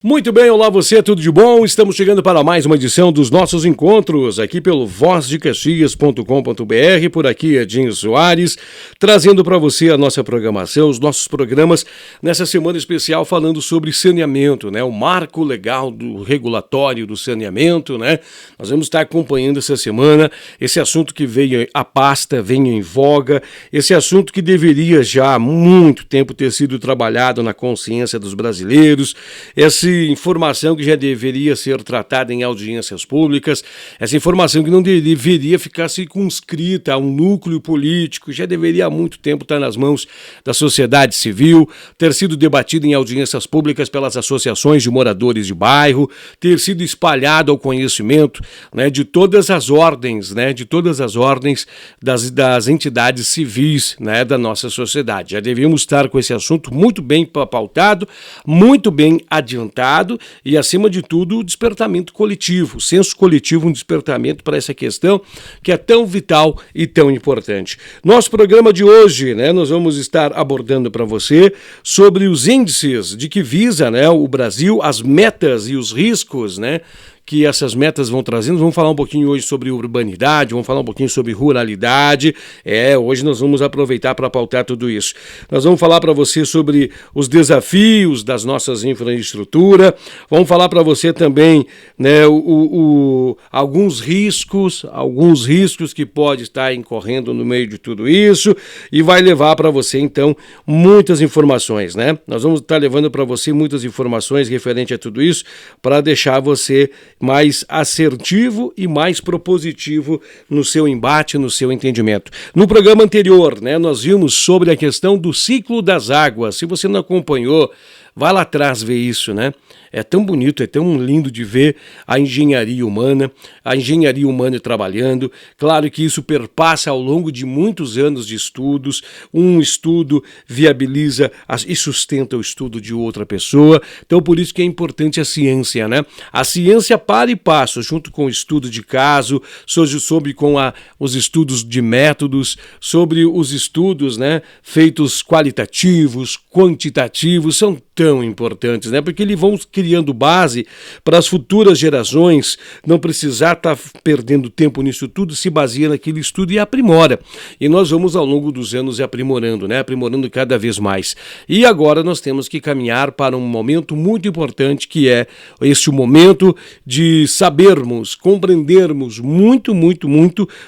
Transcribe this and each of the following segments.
Muito bem, olá você, tudo de bom? Estamos chegando para mais uma edição dos nossos encontros aqui pelo vozdecaxias.com.br, por aqui Edinho Soares, trazendo para você a nossa programação, os nossos programas nessa semana especial falando sobre saneamento, né? O marco legal do regulatório do saneamento, né? Nós vamos estar acompanhando essa semana esse assunto que veio à pasta, veio em voga, esse assunto que deveria já há muito tempo ter sido trabalhado na consciência dos brasileiros, essa informação que já deveria ser tratada em audiências públicas, essa informação que não deveria ficar circunscrita a um núcleo político, já deveria há muito tempo estar nas mãos da sociedade civil, ter sido debatida em audiências públicas pelas associações de moradores de bairro, ter sido espalhado ao conhecimento, né, de todas as ordens, né, das entidades civis, né, da nossa sociedade. Já devíamos estar com esse assunto muito bem pautado, muito bem adiantado, e, acima de tudo, o despertamento coletivo, o senso coletivo, um despertamento para essa questão que é tão vital e tão importante. Nosso programa de hoje, né, nós vamos estar abordando para você sobre os índices de que visa, né, o Brasil, as metas e os riscos, né, que essas metas vão trazendo. Vamos falar um pouquinho hoje sobre urbanidade, vamos falar um pouquinho sobre ruralidade. Hoje nós vamos aproveitar para pautar tudo isso. Nós vamos falar para você sobre os desafios das nossas infraestruturas, vamos falar para você também, né, alguns riscos que pode estar incorrendo no meio de tudo isso, e vai levar para você, então, muitas informações, né? Nós vamos estar levando para você muitas informações referente a tudo isso, para deixar você mais assertivo e mais propositivo no seu embate, no seu entendimento. No programa anterior, né, nós vimos sobre a questão do ciclo das águas. Se você não acompanhou, vai lá atrás ver isso, né? É tão bonito, é tão lindo de ver a engenharia humana trabalhando. Claro que isso perpassa ao longo de muitos anos de estudos. Um estudo viabiliza e sustenta o estudo de outra pessoa. Então, por isso que é importante a ciência, né? A ciência para e passo, junto com o estudo de caso, sobre os estudos de métodos, sobre os estudos, né, feitos qualitativos, quantitativos, são tão importantes, né? Porque eles vão criando base para as futuras gerações não precisar estar perdendo tempo nisso tudo, se baseia naquele estudo e aprimora. E nós vamos ao longo dos anos aprimorando, né? Aprimorando cada vez mais. E agora nós temos que caminhar para um momento muito importante, que é este momento de sabermos, compreendermos muito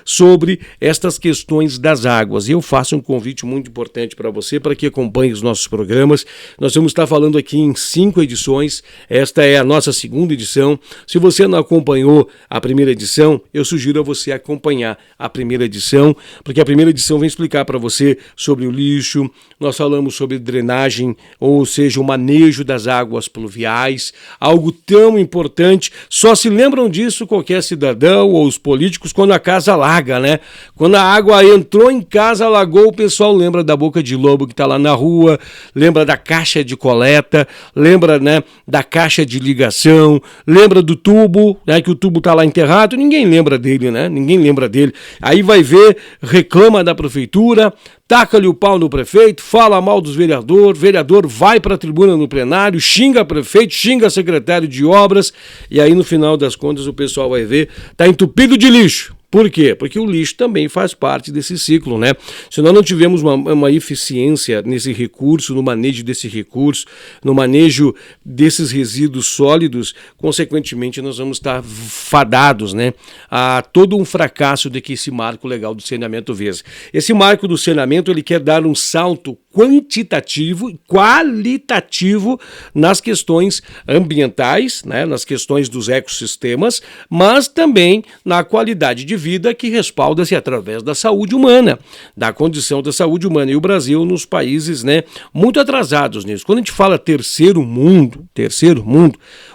sobre estas questões das águas. E eu faço um convite muito importante para você, para que acompanhe os nossos programas. Nós vamos estar falando aqui em 5 edições. Esta é a nossa segunda edição. Se você não acompanhou a primeira edição, eu sugiro a você acompanhar a primeira edição, porque a primeira edição vem explicar para você sobre o lixo. Nós falamos sobre drenagem, ou seja, o manejo das águas pluviais, algo tão importante. Só se lembram disso qualquer cidadão ou os políticos quando a casa alaga, né? Quando a água entrou em casa, alagou, o pessoal lembra da boca de lobo que está lá na rua, lembra da caixa de coleta, lembra, né, da caixa de ligação, lembra do tubo, né, que o tubo está lá enterrado. Ninguém lembra dele, né? Ninguém lembra dele. Aí vai ver, reclama da prefeitura, taca-lhe o pau no prefeito, fala mal dos vereadores, vereador vai para a tribuna no plenário, xinga prefeito, xinga secretário de obras, e aí no final das contas o pessoal vai ver, tá entupido de lixo. Por quê? Porque o lixo também faz parte desse ciclo, né? Se nós não tivermos uma eficiência nesse recurso, no manejo desse recurso, no manejo desses resíduos sólidos, consequentemente nós vamos estar fadados, né, a todo um fracasso de que esse marco legal do saneamento veja. Esse marco do saneamento, ele quer dar um salto quantitativo e qualitativo nas questões ambientais, né, nas questões dos ecossistemas, mas também na qualidade de vida, que respalda-se através da saúde humana, da condição da saúde humana. E o Brasil, nos países, né, muito atrasados nisso. Quando a gente fala terceiro mundo,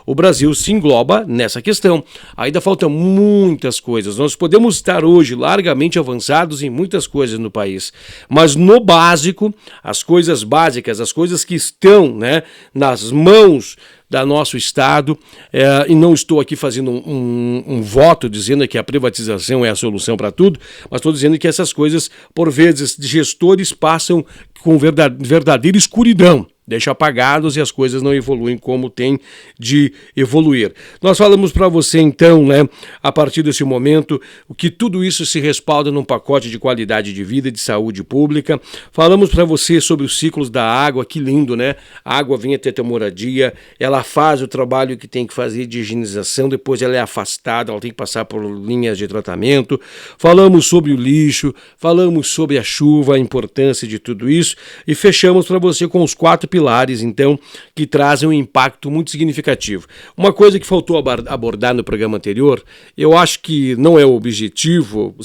o Brasil se engloba nessa questão. Ainda faltam muitas coisas. Nós podemos estar hoje largamente avançados em muitas coisas no país, mas no básico, as coisas básicas, as coisas que estão, né, nas mãos da nosso Estado, e não estou aqui fazendo um voto dizendo que a privatização é a solução para tudo, mas estou dizendo que essas coisas, por vezes, gestores passam com verdadeira escuridão. deixa apagados e as coisas não evoluem como tem de evoluir. Nós falamos para você então, né, a partir desse momento, que tudo isso se respalda num pacote de qualidade de vida e de saúde pública. Falamos para você sobre os ciclos da água, que lindo, né? A água vem até a tua moradia, ela faz o trabalho que tem que fazer de higienização, depois ela é afastada, ela tem que passar por linhas de tratamento. Falamos sobre o lixo, falamos sobre a chuva, a importância de tudo isso e fechamos para você com os 4 pilares, então, que trazem um impacto muito significativo. Uma coisa que faltou abordar no programa anterior, eu acho que não é o objetivo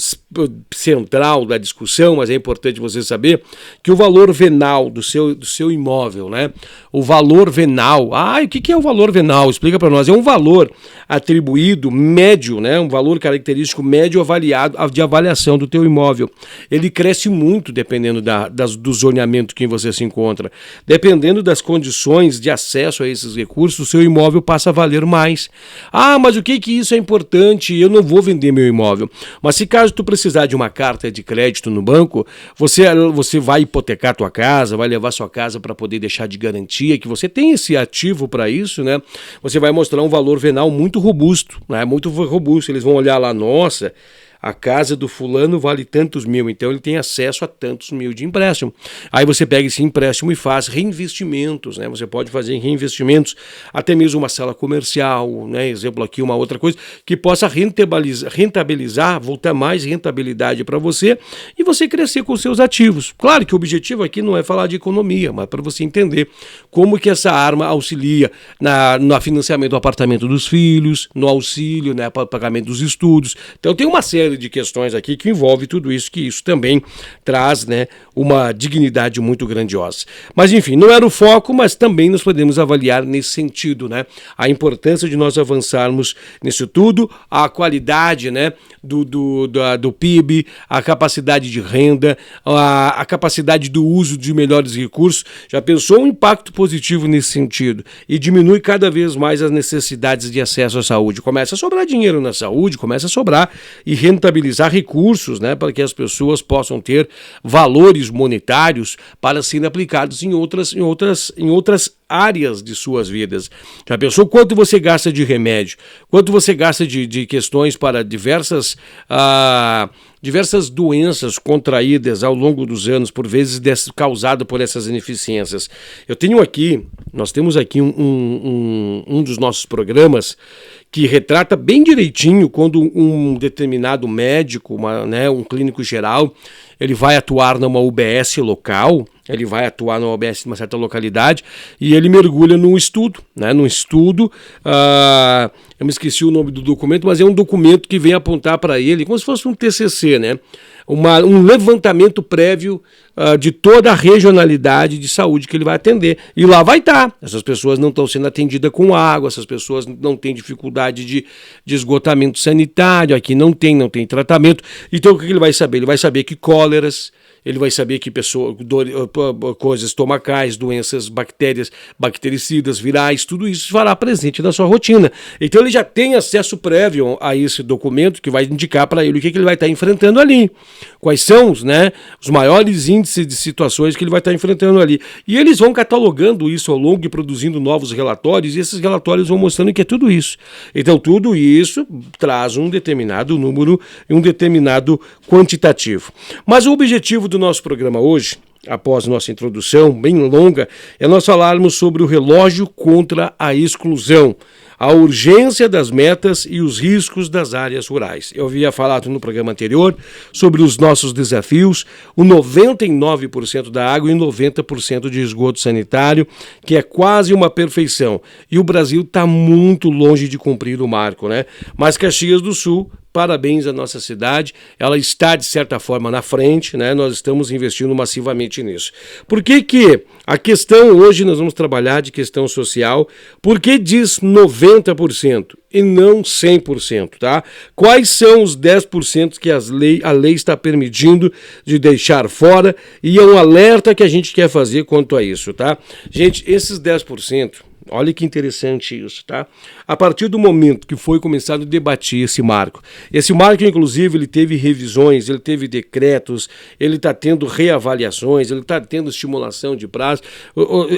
central da discussão, mas é importante você saber que o valor venal do seu imóvel, né? O valor venal, o que é o valor venal? Explica para nós. É um valor atribuído médio, né? Um valor característico médio avaliado de avaliação do teu imóvel. Ele cresce muito dependendo do zoneamento que você se encontra. Dependendo das condições de acesso a esses recursos, o seu imóvel passa a valer mais. Mas o que isso é importante? Eu não vou vender meu imóvel. Mas se caso tu precisar de uma carta de crédito no banco, você vai hipotecar a tua casa, vai levar sua casa para poder deixar de garantia, que você tem esse ativo para isso, né? Você vai mostrar um valor venal muito robusto, né? Muito robusto. Eles vão olhar lá, nossa, a casa do fulano vale tantos mil, então ele tem acesso a tantos mil de empréstimo. Aí você pega esse empréstimo e faz reinvestimentos, né? Você pode fazer reinvestimentos, até mesmo uma sala comercial, né? Exemplo aqui, uma outra coisa, que possa rentabilizar, voltar mais rentabilidade para você e você crescer com os seus ativos. Claro que o objetivo aqui não é falar de economia, mas para você entender como que essa arma auxilia no financiamento do apartamento dos filhos, no auxílio, né, para pagamento dos estudos. Então tem uma série de questões aqui que envolve tudo isso, que isso também traz, né, uma dignidade muito grandiosa. Mas enfim, não era o foco, mas também nós podemos avaliar nesse sentido, né, a importância de nós avançarmos nisso tudo, a qualidade, né, do PIB, a capacidade de renda, a capacidade do uso de melhores recursos. Já pensou um impacto positivo nesse sentido? E diminui cada vez mais as necessidades de acesso à saúde. Começa a sobrar dinheiro na saúde, começa a sobrar e rentabilizar recursos, né, para que as pessoas possam ter valores monetários para serem aplicados em outras áreas de suas vidas. Já pensou quanto você gasta de remédio? Quanto você gasta de questões para diversas doenças contraídas ao longo dos anos, por vezes causado por essas ineficiências. Nós temos aqui um dos nossos programas que retrata bem direitinho quando um determinado médico, um clínico geral, ele vai atuar numa UBS local, ele vai atuar numa UBS de uma certa localidade e ele mergulha num estudo, né? Eu me esqueci o nome do documento, mas é um documento que vem apontar para ele, como se fosse um TCC, né? Um levantamento prévio de toda a regionalidade de saúde que ele vai atender. E lá vai estar. Essas pessoas não estão sendo atendidas com água, essas pessoas não têm dificuldade de esgotamento sanitário, aqui não tem tratamento. Então o que ele vai saber? Ele vai saber que cóleras, ele vai saber que coisas estomacais, doenças bactericidas, virais, tudo isso fará presente na sua rotina. Então ele já tem acesso prévio a esse documento que vai indicar para ele o que ele vai estar enfrentando ali. Quais são os maiores índices de situações que ele vai estar enfrentando ali. E eles vão catalogando isso ao longo e produzindo novos relatórios, e esses relatórios vão mostrando que é tudo isso. Então tudo isso traz um determinado número e um determinado quantitativo. Mas o objetivo do nosso programa hoje, após nossa introdução bem longa, é nós falarmos sobre o relógio contra a exclusão, a urgência das metas e os riscos das áreas rurais. Eu havia falado no programa anterior sobre os nossos desafios, o 99% da água e 90% de esgoto sanitário, que é quase uma perfeição. E o Brasil está muito longe de cumprir o marco, né? Mas Caxias do Sul, parabéns à nossa cidade, ela está de certa forma na frente, né? Nós estamos investindo massivamente nisso. Por que a questão hoje nós vamos trabalhar de questão social, por que diz 90% e não 100%, tá? Quais são os 10% que a lei está permitindo de deixar fora e é um alerta que a gente quer fazer quanto a isso, tá? Gente, esses 10%, olha que interessante isso, tá? A partir do momento que foi começado a debater esse marco, inclusive, ele teve revisões, ele teve decretos, ele está tendo reavaliações, ele está tendo estimulação de prazo.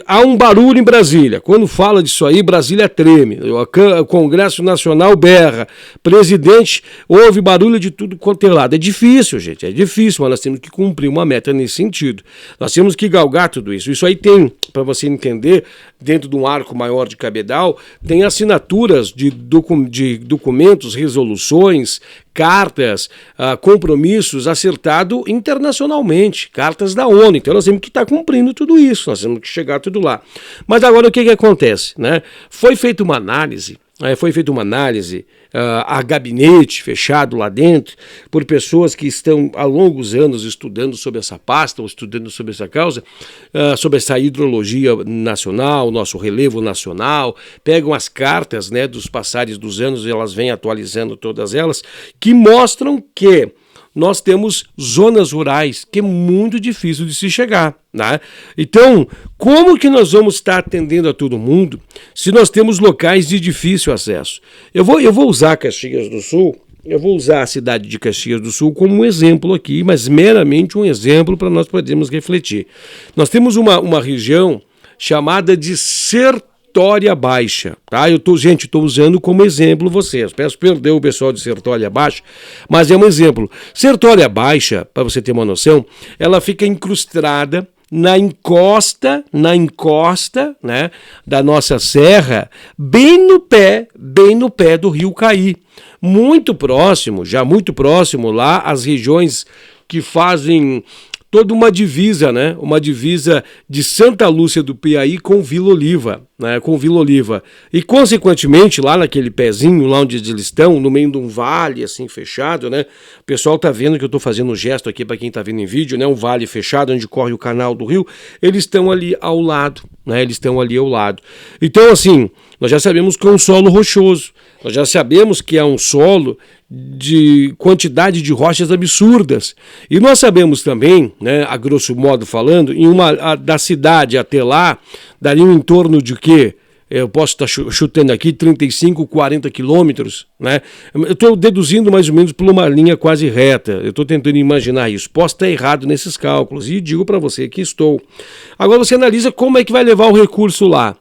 Há um barulho em Brasília. Quando fala disso aí, Brasília treme, o Congresso Nacional berra, presidente, houve barulho de tudo quanto é lado. É difícil, gente, é difícil, mas nós temos que cumprir uma meta nesse sentido. Nós temos que galgar tudo isso. Isso aí tem, para você entender, dentro de um arco maior de cabedal, tem assinaturas de documentos, resoluções, cartas, compromissos acertados internacionalmente, cartas da ONU. Então nós temos que estar cumprindo tudo isso, nós temos que chegar tudo lá. Mas agora o que acontece, né? Foi feita uma análise a gabinete fechado lá dentro, por pessoas que estão há longos anos estudando sobre essa pasta, ou estudando sobre essa causa, sobre essa hidrologia nacional, nosso relevo nacional, pegam as cartas, né, dos passares dos anos e elas vêm atualizando todas elas, que mostram que nós temos zonas rurais que é muito difícil de se chegar, né? Então, como que nós vamos estar atendendo a todo mundo se nós temos locais de difícil acesso? Eu vou usar Caxias do Sul, eu vou usar a cidade de Caxias do Sul como um exemplo aqui, mas meramente um exemplo para nós podermos refletir. Nós temos uma região chamada de Sertória Baixa, tá? Eu estou usando como exemplo vocês. Peço perdão o pessoal de Sertória Baixa, mas é um exemplo. Sertória Baixa, para você ter uma noção, ela fica incrustada na encosta, né, da nossa serra, bem no pé do Rio Caí. Muito próximo lá, as regiões que fazem toda uma divisa, né? Uma divisa de Santa Lúcia do Piauí com Vila Oliva, né? Com Vila Oliva. E, consequentemente, lá naquele pezinho, lá onde eles estão, no meio de um vale, assim, fechado, né? O pessoal tá vendo que eu tô fazendo um gesto aqui para quem tá vendo em vídeo, né? Um vale fechado, onde corre o canal do rio. Eles estão ali ao lado, né? Eles estão ali ao lado. Então, assim, nós já sabemos que é um solo rochoso. Nós já sabemos que é um solo de quantidade de rochas absurdas. E nós sabemos também, né, a grosso modo falando, da cidade até lá, daria em torno de quê? Eu posso estar chutando aqui 35, 40 quilômetros, né? Eu estou deduzindo mais ou menos por uma linha quase reta. Eu estou tentando imaginar isso. Posso estar errado nesses cálculos e digo para você que estou. Agora você analisa como é que vai levar o recurso lá,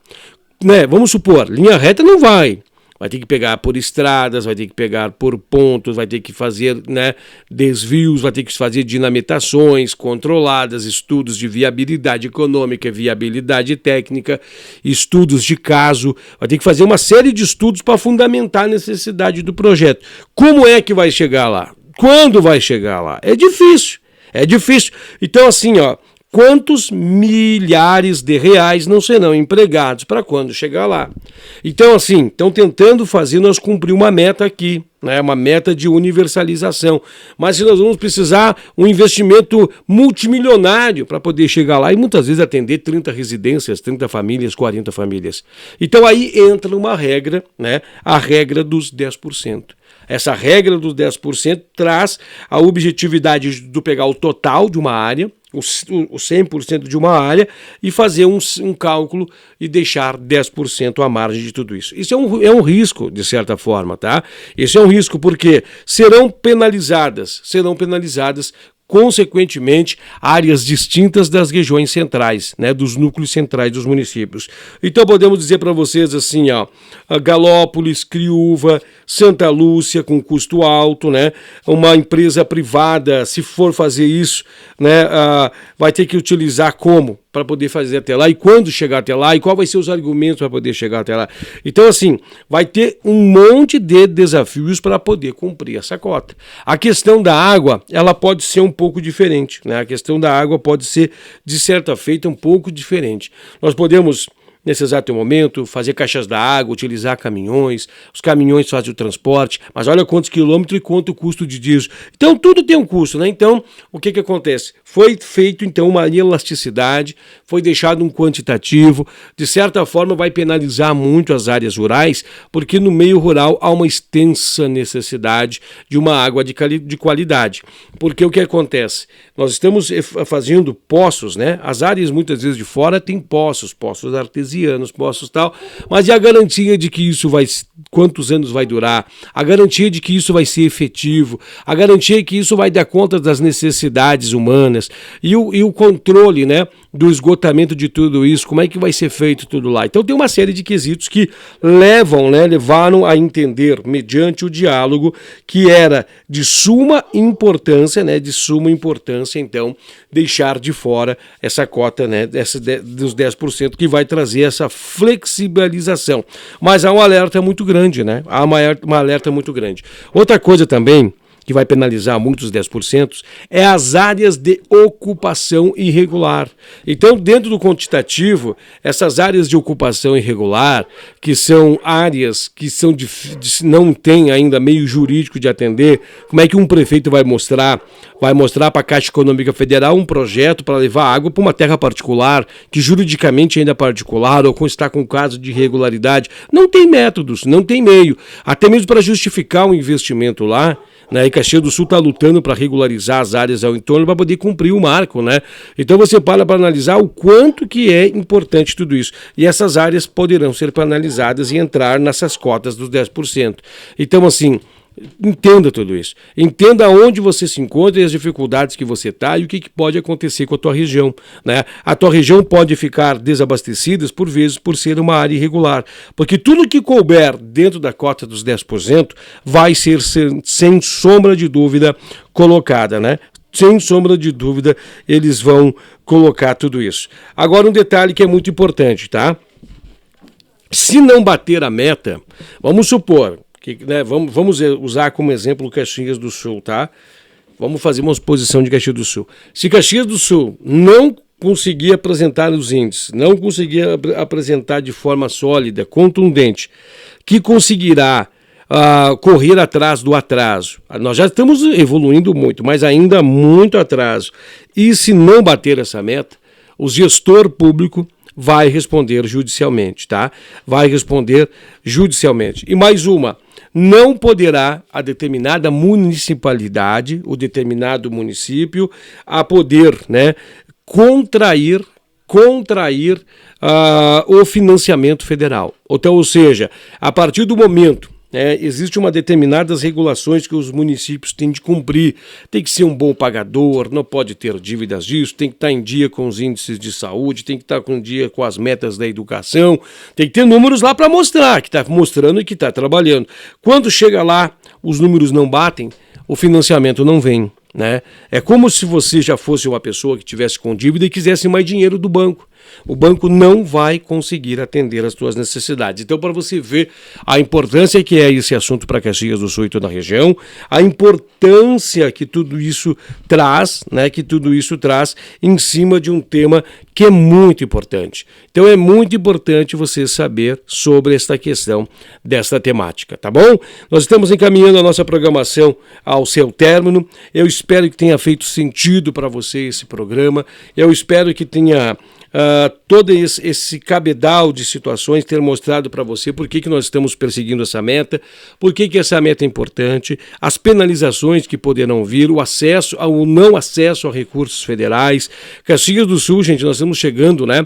né? Vamos supor, linha reta não vai. Vai ter que pegar por estradas, vai ter que pegar por pontos, vai ter que fazer, né, desvios, vai ter que fazer dinamitações controladas, estudos de viabilidade econômica, viabilidade técnica, estudos de caso, vai ter que fazer uma série de estudos para fundamentar a necessidade do projeto. Como é que vai chegar lá? Quando vai chegar lá? É difícil. Então, assim, ó, quantos milhares de reais não serão empregados para quando chegar lá? Então, assim, estão tentando fazer nós cumprir uma meta aqui, né? Uma meta de universalização. Mas nós vamos precisar um investimento multimilionário para poder chegar lá e muitas vezes atender 30 residências, 30 famílias, 40 famílias. Então aí entra uma regra, né? A regra dos 10%. Essa regra dos 10% traz a objetividade de pegar o total de uma área, o 100% de uma área e fazer um cálculo e deixar 10% à margem de tudo isso. Isso é um risco, de certa forma, tá? Isso é um risco porque serão penalizadas consequentemente, áreas distintas das regiões centrais, né, dos núcleos centrais dos municípios. Então podemos dizer para vocês assim, ó, Galópolis, Criúva, Santa Lúcia com custo alto, né, uma empresa privada, se for fazer isso, né, vai ter que utilizar como? Para poder fazer até lá, e quando chegar até lá, e qual vai ser os argumentos para poder chegar até lá. Então, assim, vai ter um monte de desafios para poder cumprir essa cota. A questão da água, ela pode ser um pouco diferente, né? A questão da água pode ser, de certa feita, um pouco diferente. Nós podemos, nesse exato momento, fazer caixas da água, utilizar caminhões, os caminhões fazem o transporte, mas olha quantos quilômetros e quanto o custo de diesel. Então, tudo tem um custo, né? Então, o que acontece? Foi feito, então, uma elasticidade, foi deixado um quantitativo, de certa forma vai penalizar muito as áreas rurais, porque no meio rural há uma extensa necessidade de uma água de qualidade. Porque o que acontece? Nós estamos fazendo poços, né? As áreas muitas vezes de fora têm poços artesianos, e anos postos tal, mas e a garantia de que isso vai, quantos anos vai durar, a garantia de que isso vai ser efetivo, a garantia de que isso vai dar conta das necessidades humanas e o controle, né, do esgotamento de tudo isso, como é que vai ser feito tudo lá. Então tem uma série de quesitos que levaram a entender, mediante o diálogo, que era de suma importância, então, deixar de fora essa cota, né, dos 10% que vai trazer essa flexibilização. Mas há um alerta muito grande, né? Há uma alerta muito grande. Outra coisa também que vai penalizar muitos 10%, é as áreas de ocupação irregular. Então, dentro do quantitativo, essas áreas de ocupação irregular, que são áreas que não tem ainda meio jurídico de atender, como é que um prefeito vai mostrar para a Caixa Econômica Federal um projeto para levar água para uma terra particular, que juridicamente ainda é particular, ou está com caso de irregularidade? Não tem métodos, não tem meio. Até mesmo para justificar um investimento lá, né? E Caxias do Sul está lutando para regularizar as áreas ao entorno para poder cumprir o marco, né? Então você para analisar o quanto que é importante tudo isso. E essas áreas poderão ser penalizadas e entrar nessas cotas dos 10%. Então, assim, entenda tudo isso. Entenda onde você se encontra e as dificuldades que você está e o que pode acontecer com a tua região, né? A tua região pode ficar desabastecida por vezes por ser uma área irregular, porque tudo que couber dentro da cota dos 10% vai ser sem sombra de dúvida colocada, né? Sem sombra de dúvida eles vão colocar tudo isso. Agora um detalhe que é muito importante, tá? Se não bater a meta, vamos supor né, vamos usar como exemplo Caxias do Sul, tá? Vamos fazer uma exposição de Caxias do Sul. Se Caxias do Sul não conseguir apresentar os índices, não conseguir apresentar de forma sólida, contundente, que conseguirá correr atrás do atraso. Nós já estamos evoluindo muito, mas ainda muito atraso. E se não bater essa meta, o gestor público vai responder judicialmente, tá? Vai responder judicialmente. E mais uma, não poderá a determinada municipalidade, o determinado município, a poder, né, contrair o financiamento federal. Então, ou seja, a partir do momento existe uma determinadas regulações que os municípios têm de cumprir. Tem que ser um bom pagador, não pode ter dívidas disso, tem que estar em dia com os índices de saúde, tem que estar em dia com as metas da educação, tem que ter números lá para mostrar, que está mostrando e que está trabalhando. Quando chega lá, os números não batem, o financiamento não vem, né? É como se você já fosse uma pessoa que tivesse com dívida e quisesse mais dinheiro do banco. O banco não vai conseguir atender às suas necessidades. Então, para você ver a importância que é esse assunto para Caxias do Sul e toda a região, a importância que tudo isso traz, né, em cima de um tema que é muito importante. Então, é muito importante você saber sobre esta questão desta temática, tá bom? Nós estamos encaminhando a nossa programação ao seu término. Eu espero que tenha feito sentido para você esse programa. Eu espero que tenha todo esse cabedal de situações ter mostrado para você por que nós estamos perseguindo essa meta, por que essa meta é importante, as penalizações que poderão vir, o acesso ao não acesso a recursos federais. Caxias do Sul, gente, nós estamos chegando, né,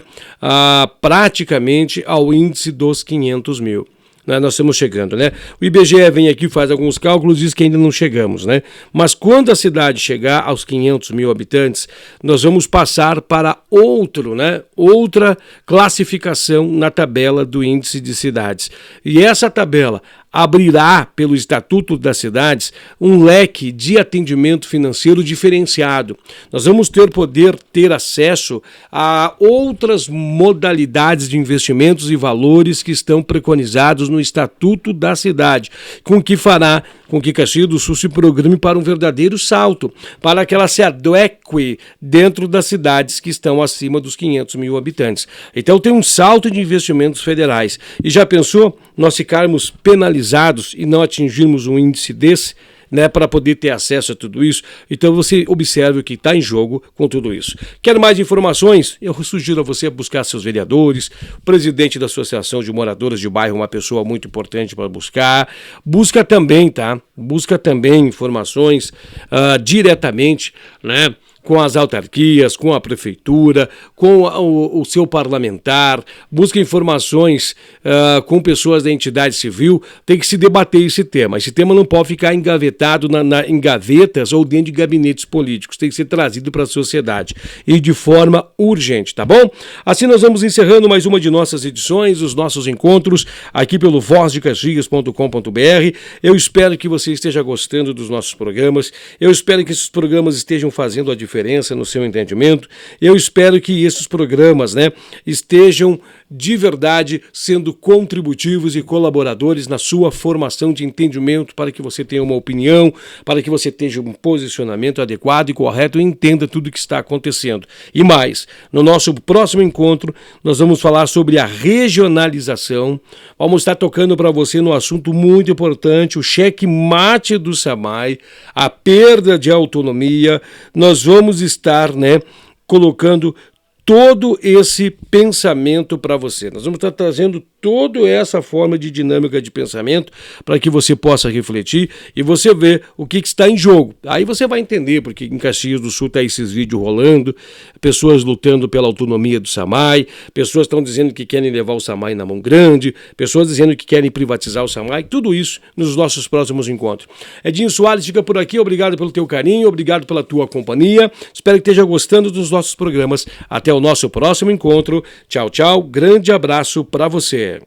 praticamente ao índice dos 500 mil. Nós estamos chegando, né? O IBGE vem aqui, faz alguns cálculos e diz que ainda não chegamos, né? Mas quando a cidade chegar aos 500 mil habitantes, nós vamos passar para outra classificação na tabela do índice de cidades. E essa tabela abrirá, pelo Estatuto das Cidades, um leque de atendimento financeiro diferenciado. Nós vamos poder ter acesso a outras modalidades de investimentos e valores que estão preconizados no Estatuto da Cidade, com que fará com que Caxias do Sul se programe para um verdadeiro salto, para que ela se adeque dentro das cidades que estão acima dos 500 mil habitantes. Então tem um salto de investimentos federais. E já pensou nós ficarmos penalizados e não atingirmos um índice desse, né, para poder ter acesso a tudo isso? Então você observe o que está em jogo com tudo isso. Quer mais informações? Eu sugiro a você buscar seus vereadores, o presidente da Associação de Moradores de Bairro, uma pessoa muito importante para buscar. Busca também, tá? Busca também informações diretamente, né, com as autarquias, com a prefeitura, com o seu parlamentar, busca informações com pessoas da entidade civil, tem que se debater esse tema. Esse tema não pode ficar engavetado em gavetas ou dentro de gabinetes políticos, tem que ser trazido para a sociedade e de forma urgente, tá bom? Assim nós vamos encerrando mais uma de nossas edições, os nossos encontros aqui pelo vozdecaxias.com.br. Eu espero que você esteja gostando dos nossos programas, eu espero que esses programas estejam fazendo a diferença no seu entendimento, eu espero que esses programas, estejam de verdade sendo contributivos e colaboradores na sua formação de entendimento para que você tenha uma opinião, para que você tenha um posicionamento adequado e correto e entenda tudo o que está acontecendo. E mais, no nosso próximo encontro, nós vamos falar sobre a regionalização, vamos estar tocando para você no assunto muito importante, o cheque-mate do SAMAI, a perda de autonomia, nós vamos estar, colocando todo esse pensamento para você. Nós vamos estar trazendo toda essa forma de dinâmica de pensamento para que você possa refletir e você ver o que está em jogo. Aí você vai entender porque em Caxias do Sul está esses vídeos rolando, pessoas lutando pela autonomia do SAMAI, pessoas estão dizendo que querem levar o SAMAI na mão grande, pessoas dizendo que querem privatizar o SAMAI, tudo isso nos nossos próximos encontros. Edinho Soares fica por aqui, obrigado pelo teu carinho, obrigado pela tua companhia, espero que esteja gostando dos nossos programas. Até o nosso próximo encontro. Tchau, tchau, grande abraço para você.